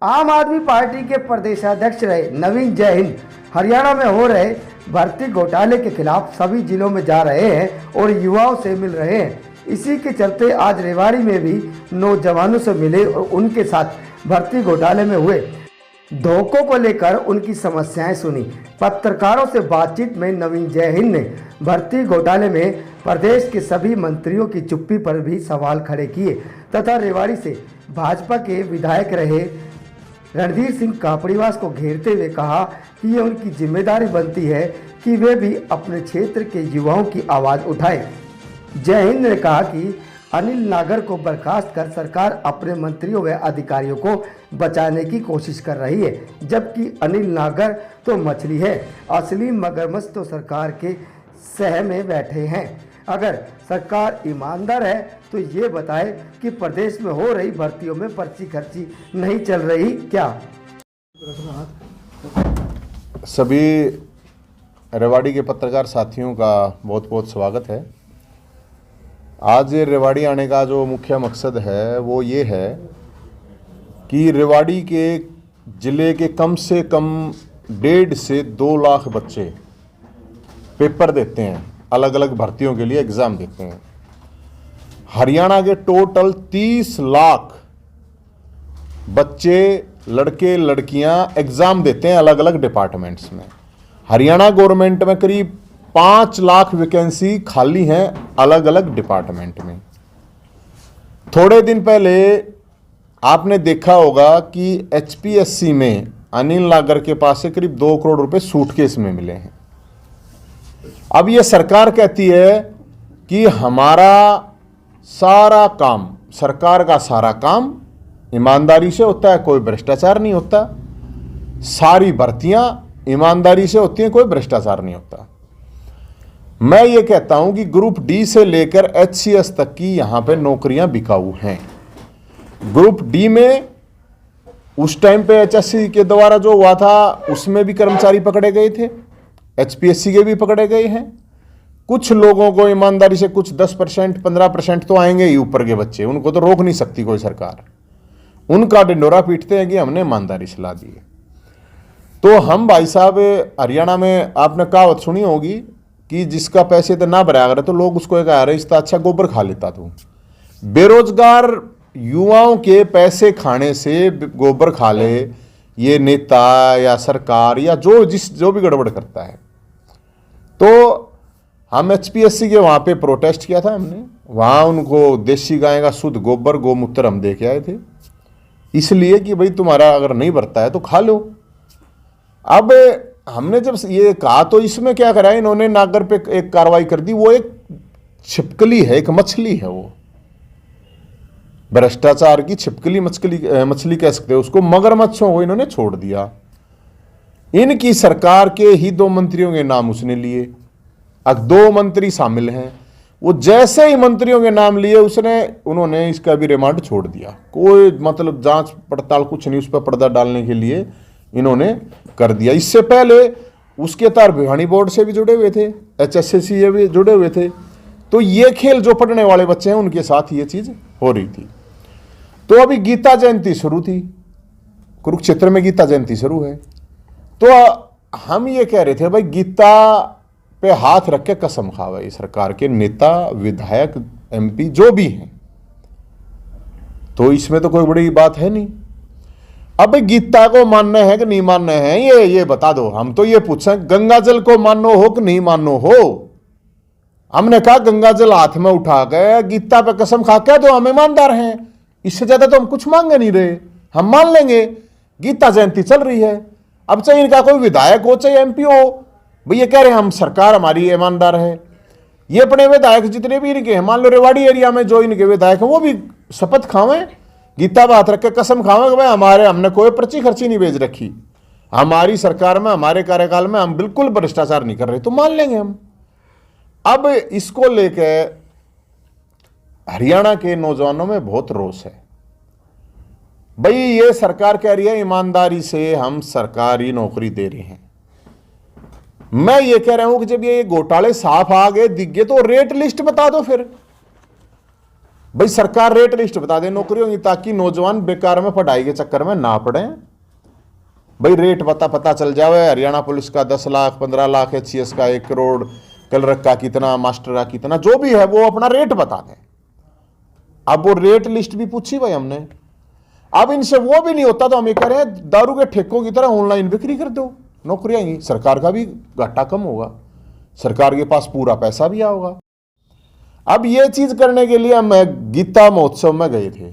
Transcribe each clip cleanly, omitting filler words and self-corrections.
आम आदमी पार्टी के प्रदेशाध्यक्ष रहे नवीन जैन हरियाणा में हो रहे भर्ती घोटाले के खिलाफ सभी जिलों में जा रहे हैं और युवाओं से मिल रहे हैं। इसी के चलते आज रेवाड़ी में भी नौजवानों से मिले और उनके साथ भर्ती घोटाले में हुए धोखों को लेकर उनकी समस्याएं सुनी। पत्रकारों से बातचीत में नवीन जैन ने भर्ती घोटाले में प्रदेश के सभी मंत्रियों की चुप्पी पर भी सवाल खड़े किए तथा रेवाड़ी से भाजपा के विधायक रहे रणधीर सिंह कापड़ीवास को घेरते हुए कहा कि ये उनकी जिम्मेदारी बनती है कि वे भी अपने क्षेत्र के युवाओं की आवाज़ उठाएं। जैन ने कहा कि अनिल नागर को बर्खास्त कर सरकार अपने मंत्रियों व अधिकारियों को बचाने की कोशिश कर रही है, जबकि अनिल नागर तो मछली है, असली मगरमच्छ तो सरकार के सह में बैठे हैं। अगर सरकार ईमानदार है तो ये बताए कि प्रदेश में हो रही भर्तियों में पर्ची खर्ची नहीं चल रही क्या? सभी रेवाड़ी के पत्रकार साथियों का बहुत बहुत स्वागत है। आज रेवाड़ी आने का जो मुख्य मकसद है वो ये है कि रेवाड़ी के ज़िले के कम से कम 1.5 से 2 लाख बच्चे पेपर देते हैं, अलग अलग भर्तियों के लिए एग्ज़ाम देते हैं। हरियाणा के टोटल 30 लाख बच्चे लड़के लड़कियां एग्ज़ाम देते हैं अलग अलग डिपार्टमेंट्स में। हरियाणा गवर्नमेंट में करीब 5 लाख वैकेंसी खाली हैं अलग अलग डिपार्टमेंट में। थोड़े दिन पहले आपने देखा होगा कि HPSC में अनिल नागर के पास से करीब 2 करोड़ रुपए सूटकेस में मिले हैं। अब ये सरकार कहती है कि हमारा सारा काम, सरकार का सारा काम ईमानदारी से होता है, कोई भ्रष्टाचार नहीं होता। सारी भर्तियां ईमानदारी से होती हैं, कोई भ्रष्टाचार नहीं होता। मैं ये कहता हूं कि ग्रुप डी से लेकर HCS तक की यहां पे नौकरियां बिकाऊ हैं। ग्रुप डी में उस टाइम पे HSC के द्वारा जो हुआ था उसमें भी कर्मचारी पकड़े गए थे, HPSC के भी पकड़े गए हैं। कुछ लोगों को ईमानदारी से कुछ 10% 15% तो आएंगे ही ऊपर के बच्चे, उनको तो रोक नहीं सकती कोई सरकार। उनका डिंडोरा पीटते हैं कि हमने ईमानदारी से ला दी। तो हम भाई साहब हरियाणा में आपने कहावत सुनी होगी कि जिसका पैसे तो ना भरा अगर तो लोग उसको कह रहे इसका अच्छा गोबर खा लेता। तो बेरोजगार युवाओं के पैसे खाने से गोबर खा ले ये नेता या सरकार या जो भी गड़बड़ करता है। तो हम HPSC के वहाँ पे प्रोटेस्ट किया था हमने, वहाँ उनको देसी गाय का शुद्ध गोबर गोमूत्र हम दे के आए थे, इसलिए कि भाई तुम्हारा अगर नहीं भरता है तो खा लो। अब हमने जब ये कहा तो इसमें क्या करा, इन्होंने नागर पे एक कार्रवाई कर दी। वो एक छिपकली है, एक मछली है, वो भ्रष्टाचार की छिपकली मछली कह सकते हो उसको, मगरमच्छों को इन्होंने छोड़ दिया। इनकी सरकार के ही 2 मंत्रियों के नाम उसने लिए। अब 2 मंत्री शामिल हैं, वो जैसे ही मंत्रियों के नाम लिए उन्होंने इसका भी रिमांड छोड़ दिया। कोई मतलब जांच पड़ताल कुछ नहीं, उस पर पर्दा डालने के लिए इन्होंने कर दिया। इससे पहले उसके तार भिवानी बोर्ड से भी जुड़े हुए थे, HSC से भी जुड़े हुए थे। तो ये खेल जो पढ़ने वाले बच्चे हैं उनके साथ ये चीज हो रही थी। तो अभी गीता जयंती शुरू थी, कुरुक्षेत्र में गीता जयंती शुरू है। तो हम ये कह रहे थे भाई गीता पे हाथ रख के कसम खावा ये सरकार के नेता विधायक MP जो भी हैं, तो इसमें तो कोई बड़ी बात है नहीं। अब गीता को मानना है कि नहीं मानना है ये बता दो। हम तो ये पूछें गंगा जल को मानो हो कि नहीं मानो हो। हमने कहा गंगा जल हाथ में उठा के गीता पे कसम खा के तो हम ईमानदार हैं, इससे ज्यादा तो हम कुछ मांगे नहीं रहे, हम मान लेंगे। गीता जयंती चल रही है, अब चाहे इनका कोई विधायक हो चाहे MP हो, भाई ये कह रहे हैं हम सरकार हमारी ईमानदार है। ये अपने विधायक जितने भी इनके हैं, मान लो रेवाड़ी एरिया में जो इनके विधायक हैं वो भी शपथ खावें, गीता पे हाथ रख के कसम खावें कि भाई हमने कोई पर्ची खर्ची नहीं भेज रखी, हमारी सरकार में हमारे कार्यकाल में हम बिल्कुल भ्रष्टाचार नहीं कर रहे, तो मान लेंगे हम। अब इसको लेकर हरियाणा के नौजवानों में बहुत रोष है। भाई ये सरकार कह रही है ईमानदारी से हम सरकारी नौकरी दे रहे हैं। मैं ये कह रहा हूं कि जब ये घोटाले साफ आ गए दिख गए तो रेट लिस्ट बता दो। फिर भाई सरकार रेट लिस्ट बता दे नौकरियों की, ताकि नौजवान बेकार में पढ़ाई के चक्कर में ना पड़े। भाई रेट पता चल जाए, हरियाणा पुलिस का 10 लाख 15 लाख, HCS का 1 करोड़, क्लर्क का कितना, मास्टर का कितना, जो भी है वो अपना रेट बता दें। अब वो रेट लिस्ट भी पूछी भाई हमने। अब इनसे वो भी नहीं होता तो हम ये कह रहे हैं दारू के ठेकों की तरह ऑनलाइन बिक्री कर दो, नौकरियां ही, सरकार का भी घाटा कम होगा, सरकार के पास पूरा पैसा भी आओगा। अब ये चीज करने के लिए हम गीता महोत्सव में गए थे।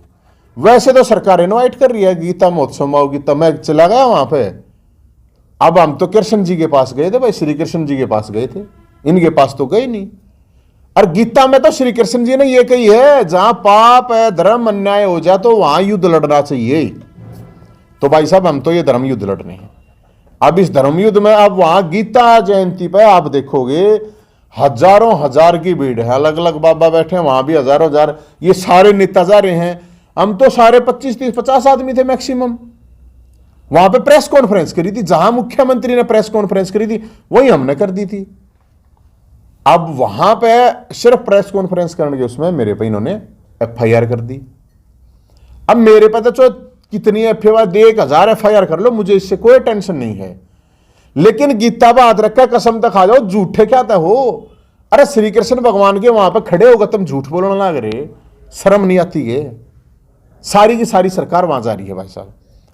वैसे तो सरकार इनवाइट कर रही है गीता महोत्सव में, गीता मैं चला गया वहां पे। अब हम तो कृष्ण जी के पास गए थे भाई, श्री कृष्ण जी के पास गए थे, इनके पास तो गए नहीं। और गीता में तो श्री कृष्ण जी ने ये कही है, जहां पाप है, धर्म अन्याय हो जाए तो वहां युद्ध लड़ना चाहिए। तो भाई साहब हम तो ये धर्म युद्ध लड़ने हैं। अब इस धर्म युद्ध में अब वहां गीता जयंती पे आप देखोगे हजारों हजार की भीड़ है, अलग अलग बाबा बैठे हैं, वहां भी हजारों हजार, ये सारे नेता जा रहे हैं। हम तो सारे 25 30 50 आदमी थे मैक्सिमम। वहां पे प्रेस कॉन्फ्रेंस करी थी, जहां मुख्यमंत्री ने प्रेस कॉन्फ्रेंस करी थी वही हमने कर दी थी। अब वहां पे सिर्फ प्रेस कॉन्फ्रेंस करने के उसमें मेरे पे इन्होंने FIR कर दी। अब मेरे पे तो कितनी FIR, 1000 FIR कर लो, मुझे इससे कोई टेंशन नहीं है। लेकिन गीता पर हाथ रखा कसम तक खा जाओ, झूठे क्या था हो। अरे श्री कृष्ण भगवान के वहां पे खड़े होगा तुम झूठ बोलना लग रहे, शर्म नहीं आती है। सारी की सारी सरकार वहां जा रही है भाई साहब,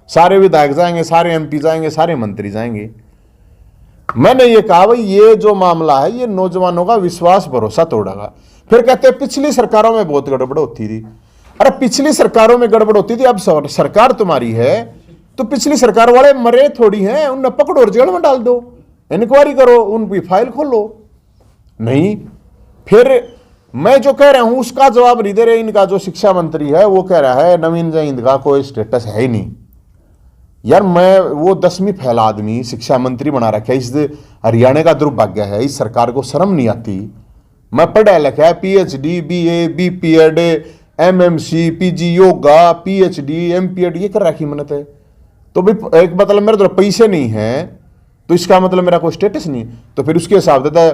सारे विधायक जाएंगे, सारे MP जाएंगे, सारे मंत्री जाएंगे। मैंने ये कहा भाई ये जो मामला है ये नौजवानों का विश्वास भरोसा तोड़ेगा। फिर कहते हैं पिछली सरकारों में बहुत गड़बड़ होती थी। अरे पिछली सरकारों में गड़बड़ होती थी, अब सरकार तुम्हारी है तो पिछली सरकार वाले मरे थोड़ी हैं, उन्हें पकड़ो और जेल में डाल दो, इंक्वायरी करो, उनकी फाइल खोलो। नहीं, फिर मैं जो कह रहा हूं उसका जवाब नहीं दे रहे। इनका जो शिक्षा मंत्री है वो कह रहा है नवीन जयंत का कोई स्टेटस है ही नहीं। यार मैं वो 10वीं फेल आदमी शिक्षा मंत्री बना रखा है, इस हरियाणा का दुर्भाग्य है, इस सरकार को शर्म नहीं आती। मैं पढ़ा लिखा है, PhD BA BPed MMC PG yoga PhD MPed ये कर रखी मैंने तो भी एक मतलब मेरे तो पैसे नहीं है तो इसका मतलब मेरा कोई स्टेटस नहीं। तो फिर उसके हिसाब से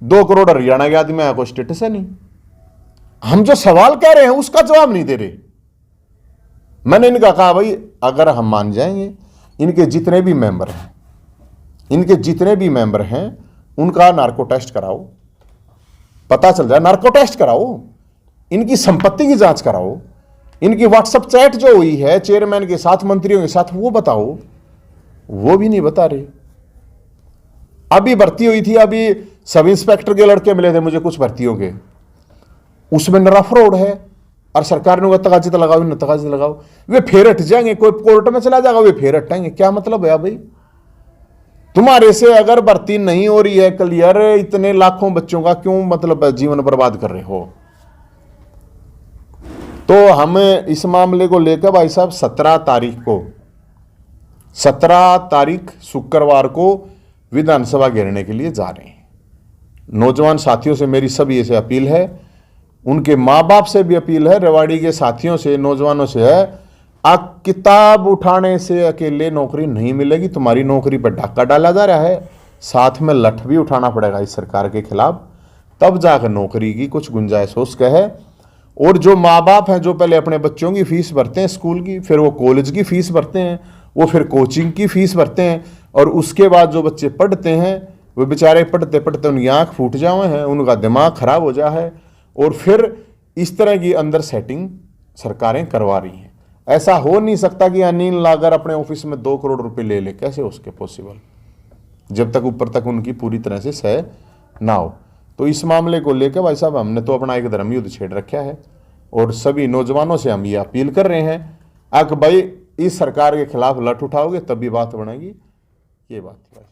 2 करोड़ हरियाणा के आदमी कोई स्टेटस है नहीं। हम जो सवाल कह रहे हैं उसका जवाब नहीं दे रहे। मैंने इनका कहा भाई अगर हम मान जाएंगे इनके जितने भी मेंबर हैं उनका नार्को टेस्ट कराओ, पता चल जाए, नार्को टेस्ट कराओ, इनकी संपत्ति की जांच कराओ, इनकी व्हाट्सएप चैट जो हुई है चेयरमैन के साथ मंत्रियों के साथ वो बताओ, वो भी नहीं बता रहे। अभी भर्ती हुई थी, अभी सब इंस्पेक्टर के लड़के मिले थे मुझे कुछ भर्तियों के, उसमें नरा फ्रॉड है और सरकार ने तकाजित लगाओ न तकाजित लगाओ, वे फिर हट जाएंगे, कोई कोर्ट में चला जाएगा वे फिर हटाएंगे। क्या मतलब है भाई, तुम्हारे से अगर भर्ती नहीं हो रही है क्लियर, इतने लाखों बच्चों का क्यों मतलब जीवन बर्बाद कर रहे हो। तो हम इस मामले को लेकर भाई साहब 17 तारीख शुक्रवार को विधानसभा घेरने के लिए जा रहे हैं। नौजवान साथियों से मेरी सभी ऐसे अपील है, उनके माँ बाप से भी अपील है, रेवाड़ी के साथियों से, नौजवानों से है, किताब उठाने से अकेले नौकरी नहीं मिलेगी। तुम्हारी नौकरी पर डाका डाला जा रहा है, साथ में लठ भी उठाना पड़ेगा इस सरकार के खिलाफ, तब जाकर नौकरी की कुछ गुंजाइश हो सके है। और जो माँ बाप हैं जो पहले अपने बच्चों की फीस भरते हैं स्कूल की, फिर वो कॉलेज की फीस भरते हैं, वो फिर कोचिंग की फीस भरते हैं, और उसके बाद जो बच्चे पढ़ते हैं वो बेचारे पढ़ते पढ़ते उनकी आँख फूट जाए हैं, उनका दिमाग खराब हो जा है, और फिर इस तरह की अंदर सेटिंग सरकारें करवा रही हैं। ऐसा हो नहीं सकता कि अनिल लागर अपने ऑफिस में 2 करोड़ रुपए ले ले, कैसे उसके पॉसिबल, जब तक ऊपर तक उनकी पूरी तरह से सह ना हो। तो इस मामले को लेकर भाई साहब हमने तो अपना एक धर्म युद्ध छेड़ रखा है, और सभी नौजवानों से हम ये अपील कर रहे हैं कि भाई इस सरकार के खिलाफ लठ उठाओगे तब भी बात बनेगी। ये बात है।